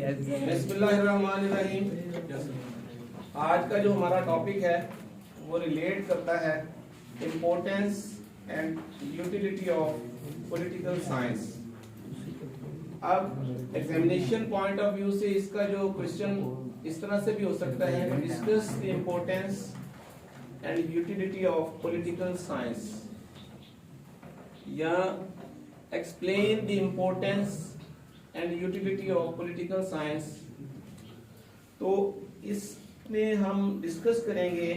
बिस्मिल्लाहिर्रहमानिर्रहीम। आज का जो हमारा टॉपिक है वो रिलेट करता है importance and utility of political science. अब एग्जामिनेशन पॉइंट ऑफ व्यू से इसका जो क्वेश्चन इस तरह से भी हो सकता है, discuss the importance and utility of political science, या explain the importance and utility of political science. तो इसमें हम डिस्कस करेंगे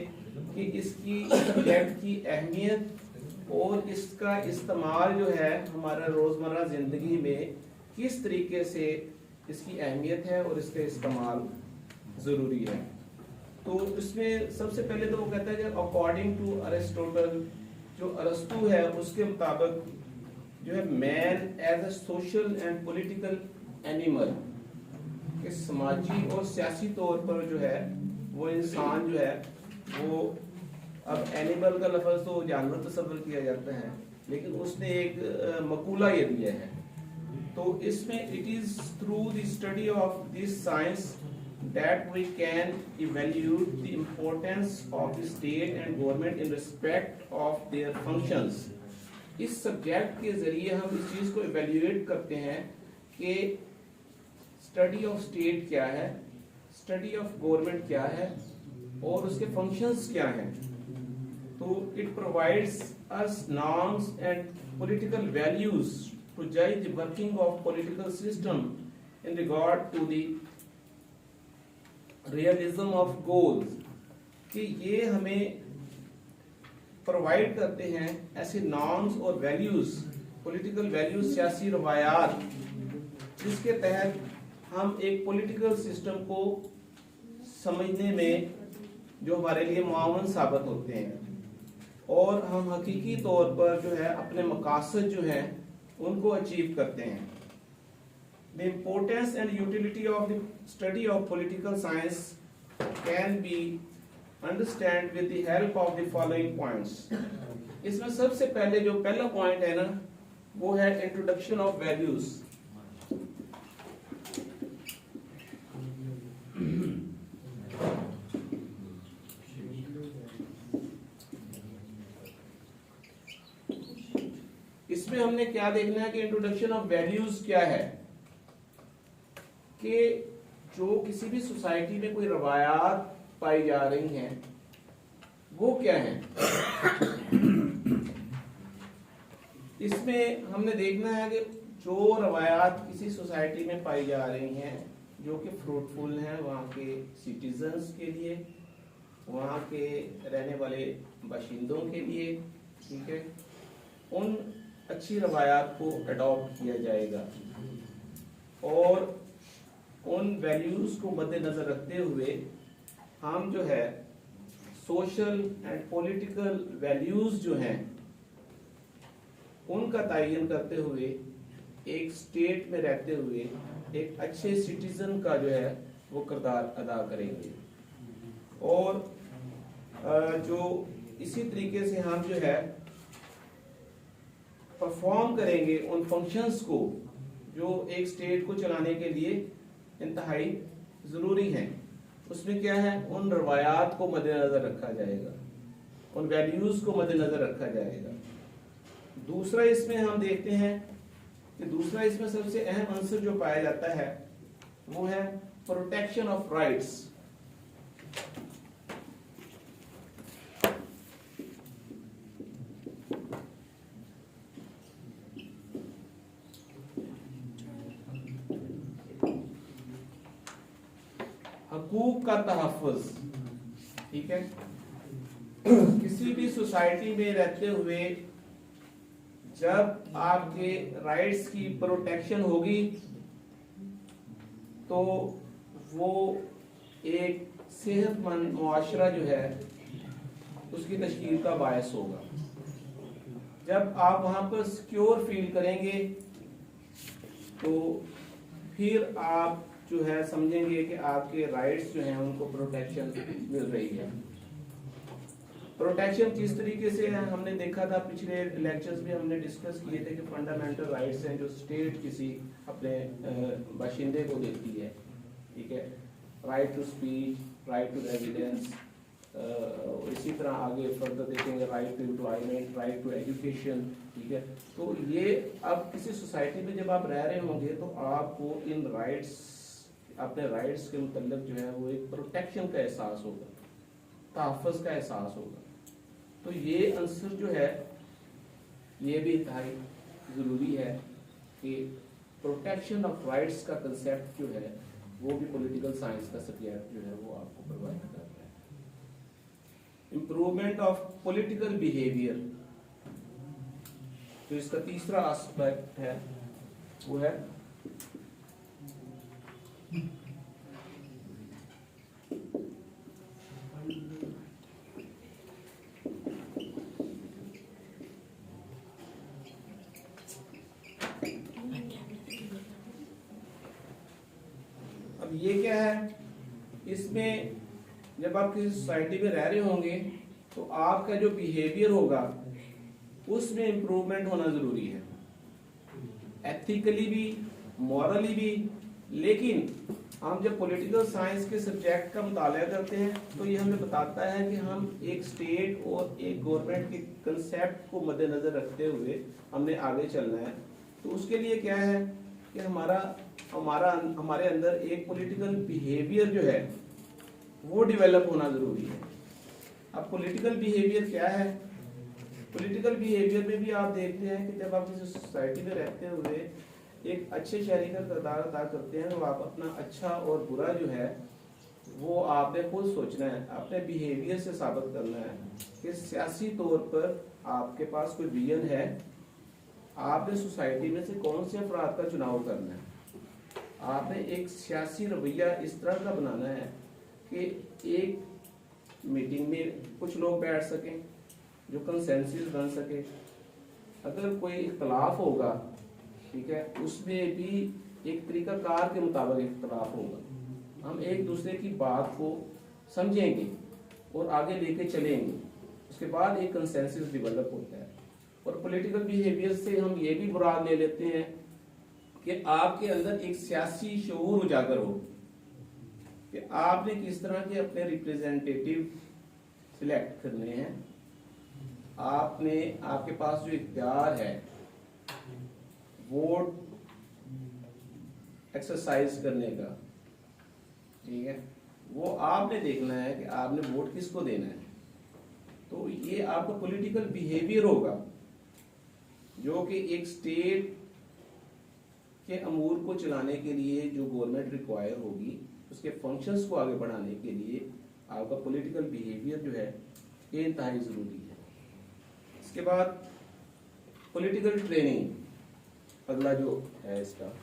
कि इसकी सब्जेक्ट की अहमियत और इसका इस्तेमाल जो है हमारा रोज़मर्रा ज़िंदगी में किस तरीके से इसकी अहमियत है और इसका इस्तेमाल ज़रूरी है। तो इसमें सबसे पहले तो वो कहता है कि अकॉर्डिंग टू अरिस्टोटल, जो अरस्तु है उसके मुताबिक जो है man as a social and political animal, कि समाजी और सियासी तौर पर जो है वो इंसान जो है वो, अब एनिमल का लफ्ज़ तो जानवर तस्वर किया जाता है, लेकिन उसने एक मकूला ये दिया है। तो इसमें it is through the study of this science that we can evaluate the importance of the state and government in respect of their functions. इस सब्जेक्ट के जरिए हम इस चीज को इवैल्यूएट करते हैं कि स्टडी ऑफ स्टेट क्या है, स्टडी ऑफ गवर्नमेंट क्या है और उसके फंक्शंस क्या हैं। तो it provides us norms and political values to जज the working of political system in regard to the realism of goals, कि ये हमें प्रोवाइड करते हैं ऐसे नॉर्म्स और वैल्यूज, पॉलिटिकल वैल्यूज, सियासी रवायात, जिसके तहत हम एक पॉलिटिकल सिस्टम को समझने में जो हमारे लिए मुआवन साबित होते हैं और हम हकीकी तौर पर जो है अपने मकासद जो हैं उनको अचीव करते हैं। The importance and utility of the study of political science can be understand with the help of the following points. इसमें सबसे पहले जो पहला पॉइंट है ना, वो है इंट्रोडक्शन ऑफ वैल्यूज। इसमें हमने क्या देखना है कि इंट्रोडक्शन ऑफ वैल्यूज क्या है, कि जो किसी भी सोसाइटी में कोई रवायात पाई जा रही हैं वो क्या है। इसमें हमने देखना है कि जो रवायात किसी सोसाइटी में पाई जा रही हैं जो कि फ्रूटफुल हैं वहाँ के सिटीजन्स के लिए, वहाँ के रहने वाले बाशिंदों के लिए, ठीक है, उन अच्छी रवायात को अडॉप्ट किया जाएगा और उन वैल्यूज को मद्देनजर रखते हुए हम जो है सोशल एंड पॉलिटिकल वैल्यूज जो हैं उनका तयन करते हुए एक स्टेट में रहते हुए एक अच्छे सिटीजन का जो है वो किरदार अदा करेंगे। और जो इसी तरीके से हम जो है परफॉर्म करेंगे उन फंक्शंस को जो एक स्टेट को चलाने के लिए इंतहाई ज़रूरी हैं। उसमें क्या है, उन रवायात को मद्देनजर रखा जाएगा, उन वैल्यूज को मद्देनजर रखा जाएगा। दूसरा इसमें हम देखते हैं कि दूसरा इसमें सबसे अहम अंसर जो पाया जाता है वो है प्रोटेक्शन ऑफ राइट्स। हकूक का तहफ़्फ़ुज़, ठीक है। किसी भी सोसाइटी में रहते हुए जब आपके राइट्स की प्रोटेक्शन होगी तो वो एक सेहतमंद मुआशरा जो है उसकी तश्कील का बायस होगा। जब आप वहाँ पर सिक्योर फील करेंगे तो फिर आप जो है समझेंगे कि आपके राइट्स जो हैं उनको प्रोटेक्शन मिल रही है। प्रोटेक्शन किस तरीके से है हमने देखा था, पिछले लेक्चर्स में हमने डिस्कस किए थे कि फंडामेंटल राइट्स हैं जो स्टेट किसी अपने बाशिंदे को देती है, ठीक है, right to speech, right to residence, इसी तरह आगे फर्दर देखेंगे right to employment, right to education, ठीक है। तो ये अब किसी सोसाइटी में जब आप रह रहे होंगे तो आपको इन राइट्स, अपने राइट्स के मुतल्लिक जो है वो एक प्रोटेक्शन का एहसास होगा, तहफ़्फ़ुज़ का एहसास होगा। तो ये अंसर जो है ये भी इंतहाई ज़रूरी है कि प्रोटेक्शन ऑफ राइट्स का कंसेप्ट जो है वो भी पॉलिटिकल साइंस का सब्जेक्ट जो है वो आपको प्रोवाइड कर रहा है। इम्प्रूवमेंट ऑफ पॉलिटिकल बिहेवियर, तो इसका तीसरा एस्पेक्ट है वो है ये क्या है, इसमें जब आप किसी सोसाइटी में रह रहे होंगे तो आपका जो बिहेवियर होगा उसमें इम्प्रूवमेंट होना जरूरी है, एथिकली भी, मॉरली भी। लेकिन हम जब पॉलिटिकल साइंस के सब्जेक्ट का मुताला करते हैं तो ये हमें बताता है कि हम एक स्टेट और एक गवर्नमेंट के कंसेप्ट को मद्देनजर रखते हुए हमने आगे चलना है। तो उसके लिए क्या है कि हमारे अंदर एक पॉलिटिकल बिहेवियर जो है वो डेवलप होना जरूरी है। अब पॉलिटिकल बिहेवियर क्या है? पॉलिटिकल बिहेवियर में भी आप देखते हैं कि जब आप किसी सोसाइटी में रहते हुए एक अच्छे शहरी का किरदार अदा करते हैं तो आप अपना अच्छा और बुरा जो है वो आपने खुद सोचना है, अपने बिहेवियर से साबित करना है कि सियासी तौर पर आपके पास कोई विजन है, आपने सोसाइटी में से कौन से अफराद का चुनाव करना है, आपने एक सियासी रवैया इस तरह का बनाना है कि एक मीटिंग में कुछ लोग बैठ सकें, जो कंसेंसस बन सके। अगर कोई इख्तलाफ होगा, ठीक है, उसमें भी एक तरीकाकार के मुताबिक इख्तलाफ होगा, हम एक दूसरे की बात को समझेंगे और आगे लेके चलेंगे, उसके बाद एक कंसेंसस डेवलप होता है। और पॉलिटिकल बिहेवियर से हम ये भी मुराद ले लेते हैं कि आपके अंदर एक सियासी शऊर उजागर हो कि आपने किस तरह के अपने रिप्रेजेंटेटिव सिलेक्ट करने हैं, आपने आपके पास जो इख्तियार है वोट एक्सरसाइज करने का, ठीक है, वो आपने देखना है कि आपने वोट किसको देना है। तो ये आपका पॉलिटिकल बिहेवियर होगा जो कि एक स्टेट के अमूर को चलाने के लिए जो गवर्नमेंट रिक्वायर होगी, उसके फंक्शंस को आगे बढ़ाने के लिए आपका पॉलिटिकल बिहेवियर जो है ये इंतहाई ज़रूरी है। इसके बाद पॉलिटिकल ट्रेनिंग अगला जो है इसका,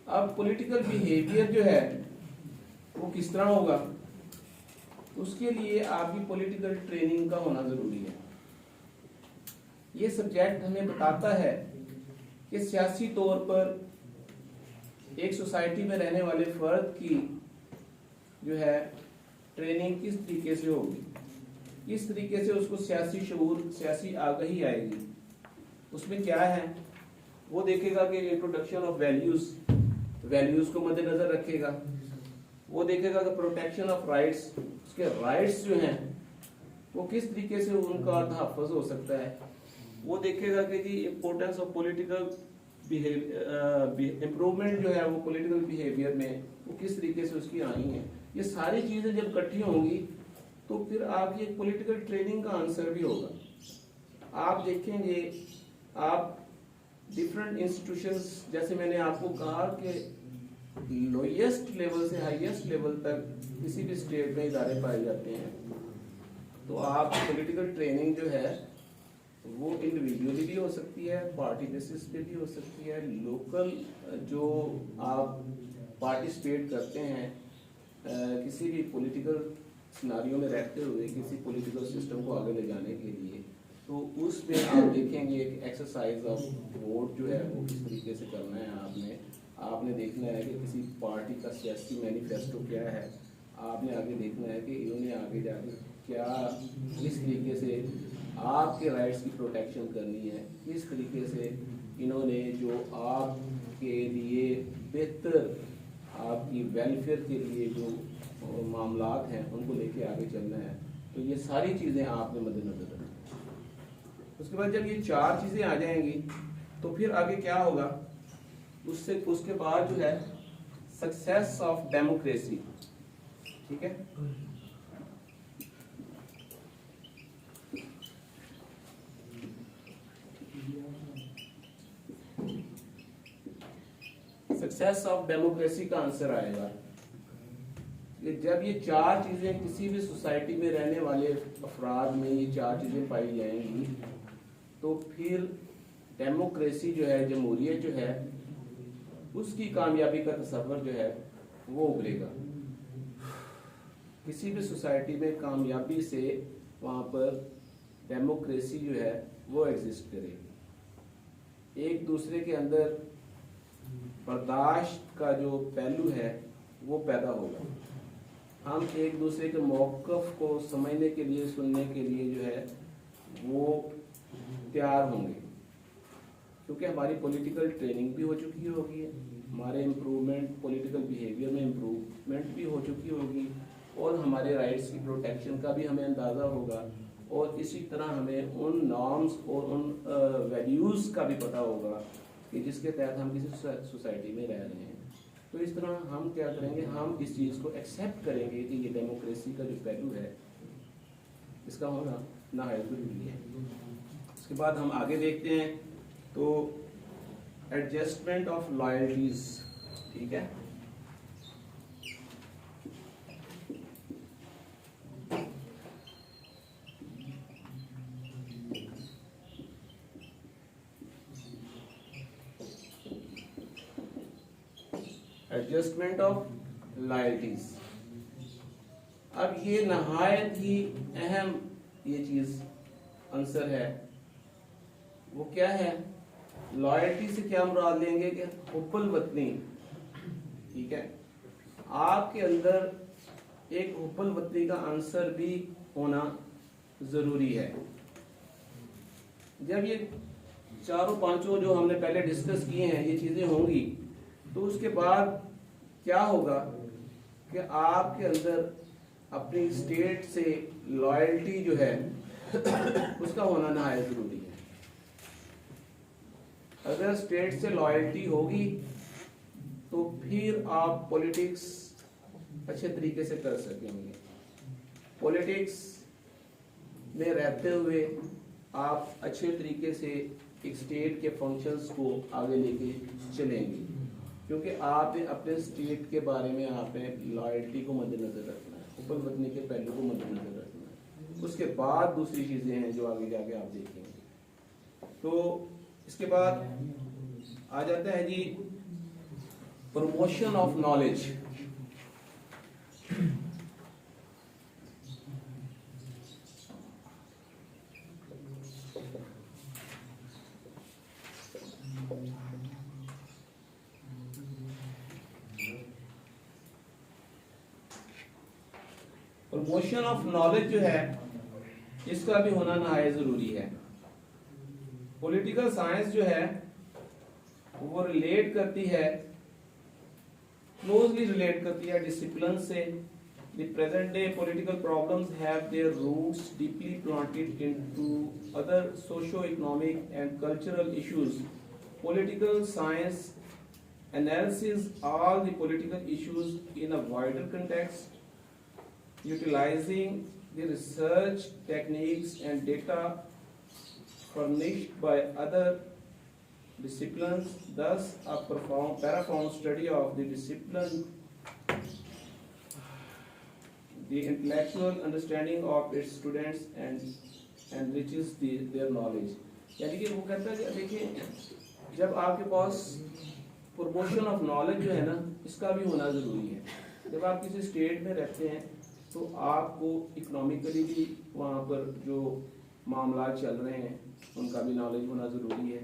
अब पॉलिटिकल बिहेवियर जो है वो किस तरह होगा, उसके लिए आपकी पॉलिटिकल ट्रेनिंग का होना जरूरी है। ये सब्जेक्ट हमें बताता है कि सियासी तौर पर एक सोसाइटी में रहने वाले फर्द की जो है ट्रेनिंग किस तरीके से होगी, किस तरीके से उसको सियासी शऊर, सियासी आगाही आएगी। उसमें क्या है, वो देखेगा कि इंट्रोडक्शन ऑफ वैल्यूज को मद्देनजर रखेगा, वो देखेगा कि प्रोटेक्शन ऑफ राइट्स, उसके राइट्स जो हैं वो किस तरीके से उनका तहफ़्फ़ुज़ हो सकता है, वो देखेगा कि जी इम्पोर्टेंस ऑफ पॉलिटिकल इम्प्रूवमेंट जो है वो पॉलिटिकल बिहेवियर में वो किस तरीके से उसकी आई है। ये सारी चीज़ें जब इकट्ठी होंगी तो फिर आपकी एक पॉलिटिकल ट्रेनिंग का आंसर भी होगा। आप देखेंगे, आप डिफरेंट इंस्टीट्यूशंस, जैसे मैंने आपको कहा कि लोएस्ट लेवल से हाईएस्ट लेवल तक किसी भी स्टेट में इदारे पाए जाते हैं, तो आप पॉलिटिकल ट्रेनिंग जो है वो इंडिविजुअली भी हो सकती है, पार्टी बेसिस पे भी हो सकती है, लोकल जो आप पार्टिसिपेट करते हैं किसी भी पॉलिटिकल सिनारियो में रहते हुए किसी पॉलिटिकल सिस्टम को आगे ले जाने के लिए, तो उसमें आप देखेंगे एक एक्सरसाइज ऑफ वोट जो है वो किस तरीके से करना है। आपने देखना है कि किसी पार्टी का सियासी मैनिफेस्टो क्या है, आपने आगे देखना है कि इन्होंने आगे जाके क्या किस तरीके से आपके राइट्स की प्रोटेक्शन करनी है, किस तरीके से इन्होंने जो आपके लिए बेहतर आपकी वेलफेयर के लिए जो मामलात हैं उनको लेके आगे चलना है। तो ये सारी चीज़ें आपने मद्देनजर रखना। उसके बाद जब ये चार चीज़ें आ जाएंगी तो फिर आगे क्या होगा, उसके बाद जो है सक्सेस ऑफ डेमोक्रेसी, ठीक है। सक्सेस ऑफ डेमोक्रेसी का आंसर आएगा कि जब ये चार चीजें किसी भी सोसाइटी में रहने वाले अफराद में ये चार चीजें पाई जाएंगी तो फिर डेमोक्रेसी जो है, जमहूरियत जो है, उसकी कामयाबी का तस्वर जो है वो उभरेगा। किसी भी सोसाइटी में कामयाबी से वहाँ पर डेमोक्रेसी जो है वो एग्जिस्ट करेगी। एक दूसरे के अंदर बर्दाश्त का जो पहलू है वो पैदा होगा। हम एक दूसरे के मौक़िफ़ को समझने के लिए, सुनने के लिए जो है वो तैयार होंगे, क्योंकि हमारी पॉलिटिकल ट्रेनिंग भी हो चुकी होगी, हमारे इम्प्रूवमेंट, पॉलिटिकल बिहेवियर में इम्प्रूवमेंट भी हो चुकी होगी, और हमारे राइट्स की प्रोटेक्शन का भी हमें अंदाज़ा होगा, और इसी तरह हमें उन नॉर्म्स और उन वैल्यूज़ का भी पता होगा कि जिसके तहत हम किसी सोसाइटी में रह रहे हैं। तो इस तरह हम क्या करेंगे, हम इस चीज़ को एक्सेप्ट करेंगे कि ये डेमोक्रेसी का जो पहलू है इसका होना नहायत ज़रूरी है। उसके बाद हम आगे देखते हैं तो एडजस्टमेंट ऑफ लॉयल्टीज, ठीक है। एडजस्टमेंट ऑफ लॉयल्टीज, अब ये नहायत ही अहम ये चीज आंसर है। वो क्या है, लॉयल्टी से क्या मुराद लेंगे कि हुब्बुल वतनी, ठीक है। आपके अंदर एक हुब्बुल वतनी का आंसर भी होना जरूरी है। जब ये चारों पांचों जो हमने पहले डिस्कस किए हैं ये चीजें होंगी तो उसके बाद क्या होगा कि आपके अंदर अपनी स्टेट से लॉयल्टी जो है उसका होना नहायत जरूरी है। अगर स्टेट से लॉयल्टी होगी तो फिर आप पॉलिटिक्स अच्छे तरीके से कर सकेंगे। पॉलिटिक्स में रहते हुए आप अच्छे तरीके से एक स्टेट के फंक्शंस को आगे लेके चलेंगे, क्योंकि आपने अपने स्टेट के बारे में आपने लॉयल्टी को मद्देनजर रखना है, हुब्बुल वतनी के पहलू को मद्देनजर रखना है। उसके बाद दूसरी चीज़ें हैं जो आगे जाके आप देखेंगे। तो इसके बाद आ जाता है जी promotion of knowledge. Promotion of knowledge जो है इसका भी होना नहायत जरूरी है। पॉलिटिकल साइंस जो है वो रिलेट करती है, क्लोजली रिलेट करती है डिसिप्लिन से। The present day political problems have their roots deeply planted into other socio-economic and cultural issues. Political science analyzes all the political issues in a wider context, utilizing the research techniques and data furnished by other disciplines. Thus, a profound study of the discipline, the intellectual understanding of its students and enriches their knowledge. यानी कि वो कहता है कि देखिए जब आपके पास promotion of knowledge जो है ना इसका भी होना ज़रूरी है। जब आप किसी स्टेट में रहते हैं तो आपको इकोनॉमिकली भी वहाँ पर जो मामला चल रहे हैं उनका भी नॉलेज होना ज़रूरी है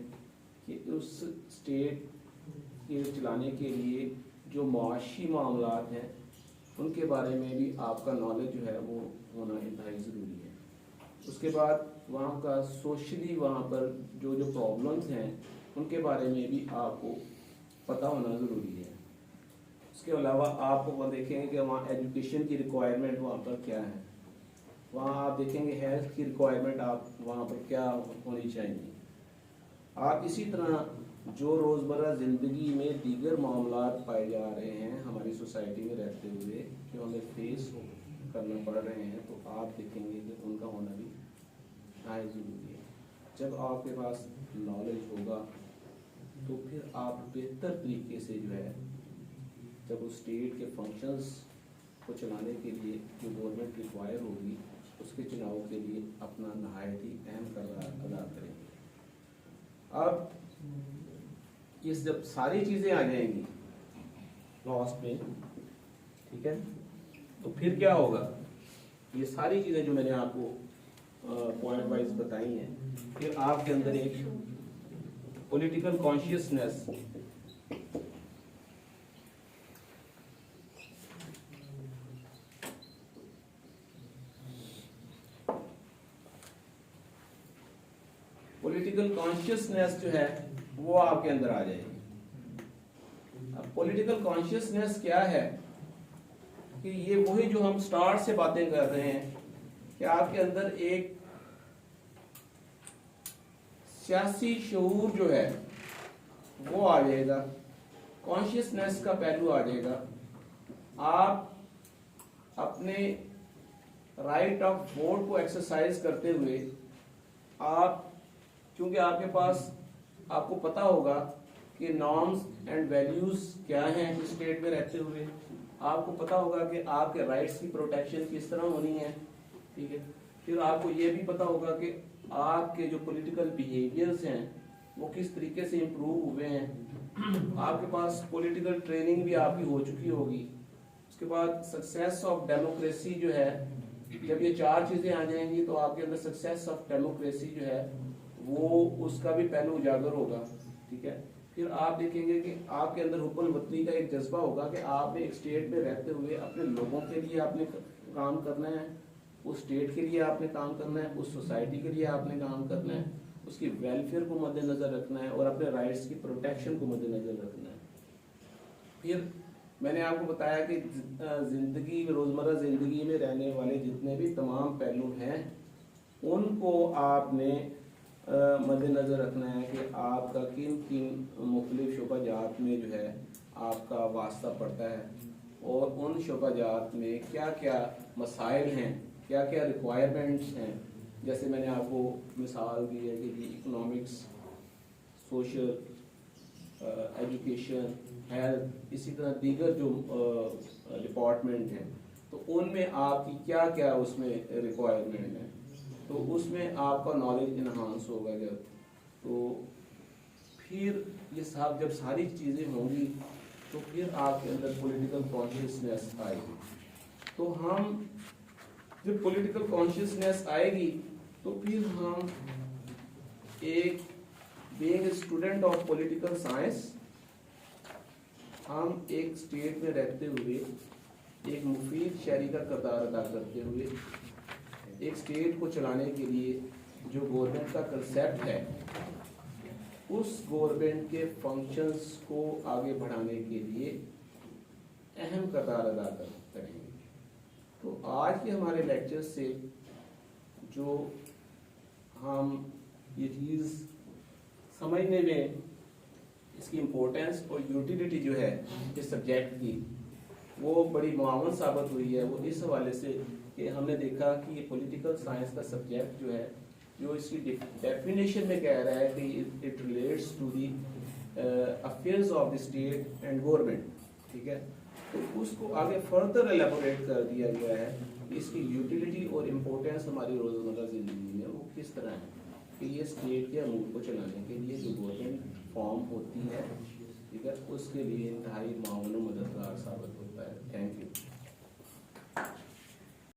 कि उस स्टेट के चलाने के लिए जो मुआशी मामलात हैं उनके बारे में भी आपका नॉलेज जो है वो होना इंतहाई ज़रूरी है। उसके बाद वहाँ का सोशली वहाँ पर जो जो प्रॉब्लम्स हैं उनके बारे में भी आपको पता होना ज़रूरी है। उसके अलावा आप वो देखेंगे कि वहाँ एजुकेशन की रिक्वायरमेंट वहाँ पर क्या है, वहाँ आप देखेंगे हेल्थ की रिक्वायरमेंट आप वहाँ पर क्या होनी चाहिए। आप इसी तरह जो रोज़मर्रा ज़िंदगी में दीगर मामलात पाए जा रहे हैं हमारी सोसाइटी में रहते हुए जो हमें फेस करना पड़ रहे हैं, तो आप देखेंगे कि उनका होना भी नहायत ज़रूरी है। जब आपके पास नॉलेज होगा तो फिर आप बेहतर तरीके से जो है जब उस स्टेट के फंक्शंस को चलाने के लिए जो गवर्नमेंट रिक्वायर होगी उसके चुनाव के लिए अपना नहायत ही अहम किरदार अदा करेंगे। अब इस जब सारी चीज़ें आ जाएंगी लास्ट में, ठीक है, तो फिर क्या होगा, ये सारी चीज़ें जो मैंने आपको पॉइंट वाइज बताई हैं, फिर आपके अंदर एक पॉलिटिकल कॉन्शियसनेस जो है वो आपके अंदर आ जाएगी। अब पॉलिटिकल कॉन्शियसनेस क्या है कि ये वही जो हम स्टार्ट से बातें कर रहे हैं कि आपके अंदर एक सियासी शऊर जो है वो आ जाएगा, कॉन्शियसनेस का पहलू आ जाएगा। आप अपने राइट ऑफ वोट को एक्सरसाइज करते हुए आप, क्योंकि आपके पास आपको पता होगा कि नॉर्म्स एंड वैल्यूज क्या हैं इस स्टेट में रहते हुए, आपको पता होगा कि आपके राइट्स की प्रोटेक्शन किस तरह होनी है, ठीक है। फिर आपको ये भी पता होगा कि आपके जो पॉलिटिकल बिहेवियर्स हैं वो किस तरीके से इम्प्रूव हुए हैं। आपके पास पॉलिटिकल ट्रेनिंग भी आपकी हो चुकी होगी। उसके बाद सक्सेस ऑफ डेमोक्रेसी जो है, जब ये चार चीज़ें आ जाएंगी तो आपके अंदर सक्सेस ऑफ डेमोक्रेसी जो है वो उसका भी पहलू उजागर होगा, ठीक है। फिर आप देखेंगे कि आपके अंदर हुक्म वतनी का एक जज्बा होगा कि आपने एक स्टेट में रहते हुए अपने लोगों के लिए आपने काम करना है, उस स्टेट के लिए आपने काम करना है, उस सोसाइटी के लिए आपने काम करना है, उसकी वेलफेयर को मद्देनज़र रखना है और अपने राइट्स की प्रोटेक्शन को मद्देनज़र रखना है। फिर मैंने आपको बताया कि ज़िंदगी रोज़मर्रा ज़िंदगी में रहने वाले जितने भी तमाम पहलू हैं उनको आपने मद्देनज़र रखना है कि आपका किन किन मुख्तलिफ शोबाजात में जो है आपका वास्ता पड़ता है और उन शोबाजात में क्या क्या मसाइल हैं, क्या क्या रिक्वायरमेंट्स हैं। जैसे मैंने आपको मिसाल दी है कि इकोनॉमिक्स, सोशल, एजुकेशन, हेल्थ, इसी तरह दीगर जो डिपार्टमेंट हैं तो उनमें आपकी क्या क्या उसमें रिक्वायरमेंट है, तो उसमें आपका नॉलेज इन्हांस होगा। जब तो फिर ये सब जब सारी चीज़ें होंगी तो फिर आपके अंदर पॉलिटिकल कॉन्शियसनेस आएगी। तो हम जब पॉलिटिकल कॉन्शियसनेस आएगी तो फिर हम एक being student of political science, हम एक स्टेट में रहते हुए एक मुफीद शहरी का किरदार अदा करते हुए एक स्टेट को चलाने के लिए जो गवर्नमेंट का कंसेप्ट है उस गवर्नमेंट के फंक्शंस को आगे बढ़ाने के लिए अहम किरदार अदा करेंगे। तो आज के हमारे लेक्चर से जो हम ये चीज़ समझने में इसकी इम्पोर्टेंस और यूटिलिटी जो है इस सब्जेक्ट की वो बड़ी मुआवन साबित हुई है। वो इस हवाले से कि हमने देखा कि ये पॉलिटिकल साइंस का सब्जेक्ट जो है जो इसकी डेफिनेशन में कह रहा है कि it relates to the affairs of the state and government, ठीक है। तो उसको आगे फर्दर एलेबोरेट कर दिया गया है कि इसकी यूटिलिटी और इम्पोर्टेंस हमारी रोज़मर्रा ज़िंदगी में वो किस तरह है कि ये स्टेट के अमूर को चलाने के लिए जो गवर्नमेंट फॉर्म होती है, ठीक है, उसके लिए इंतहाई मामूल मददगार साबित होता है। Thank you.